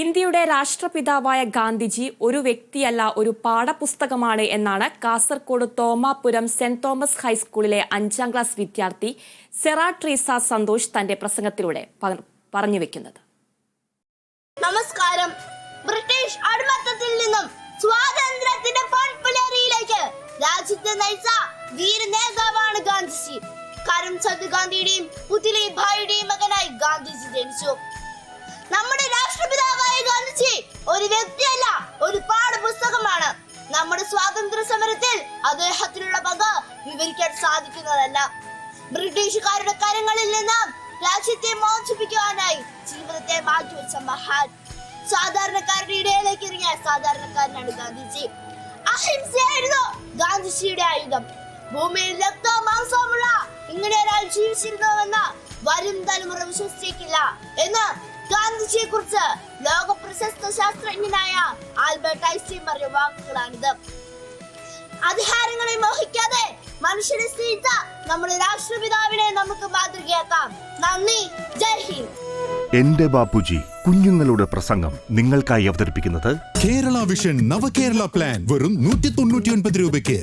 ഇന്ത്യയുടെ രാഷ്ട്രപിതാവായ ഗാന്ധിജി ഒരു വ്യക്തിയല്ല, ഒരു പാഠപുസ്തകമാണ് എന്നാണ് കാസർഗോഡ് തോമാപുരം സെന്റ് തോമസ് ഹൈസ്കൂളിലെ 5ാം ക്ലാസ് വിദ്യാർത്ഥി സെറ ട്രീസ സന്തോഷ് തന്റെ പ്രസംഗത്തിലൂടെ പറഞ്ഞുവെക്കുന്നത്. നമസ്കാരം. ബ്രിട്ടീഷ് അടിമത്തത്തിൽ നിന്നും സ്വാതന്ത്ര്യത്തിന്റെ പൊൻപുലരിയിലേക്ക് രാജ്യത്തെ നയിച്ച വീര നേതാവാണ് ഗാന്ധിജി. കരംചന്ദ് ഗാന്ധിയുടെയും പുത്ലി ഭായിയുടെയും മകനായി ഗാന്ധിജി ജനിച്ചു. നമ്മുടെ രാഷ്ട്രപിതാവായ ഗാന്ധിജി ഒരു വ്യക്തിയല്ല, ഒരു പാഠപുസ്തകമാണ്. നമ്മുടെ സ്വാതന്ത്ര്യ സമരത്തിൽ അദ്ദേഹത്തിനുള്ള പങ്ക് വിവരിക്കാൻ സാധിക്കുന്നതല്ല. ബ്രിട്ടീഷുകാരുടെ കരങ്ങളിൽ നിന്ന് രാജ്യത്തെ മോചിപ്പിക്കുവാനായി ജീവിതത്തെ മാറ്റിവെച്ച മഹാൻ. സാധാരണക്കാരുടെ ഇടയിലേക്ക് ഇറങ്ങിയ സാധാരണക്കാരനാണ് ഗാന്ധിജി. അഹിംസയായിരുന്നു ഗാന്ധിജിയുടെ ആയുധം. ഭൂമിയിൽ രക്തവും മാംസവുമുള്ള ഇങ്ങനെ ഒരാൾ ജീവിച്ചിരുന്നുവെന്ന് വരും തലമുറ വിശ്വസിച്ചേക്കില്ല എന്ന് ഗാന്ധിജിയെ കുറിച്ച് ലോക പ്രശസ്ത ശാസ്ത്രജ്ഞനായ ആൽബർട്ട് ഐൻസ്റ്റീൻ പറഞ്ഞ വാക്കുകളാണിത്. അധികാരങ്ങളെ മോഹിക്കാതെ മനുഷ്യനെ സ്നേഹിച്ച നമ്മുടെ രാഷ്ട്രപിതാവിനെ നമുക്ക് മാതൃകയാക്കാം. നന്ദി. ജയ് ഹിന്ദ്. എന്റെ ബാപ്പുജി കുഞ്ഞുങ്ങളുടെ പ്രസംഗം നിങ്ങൾക്കായി അവതരിപ്പിക്കുന്നത് കേരള വിഷൻ നവകേരള പ്ലാൻ വെറും 199 രൂപയ്ക്ക്.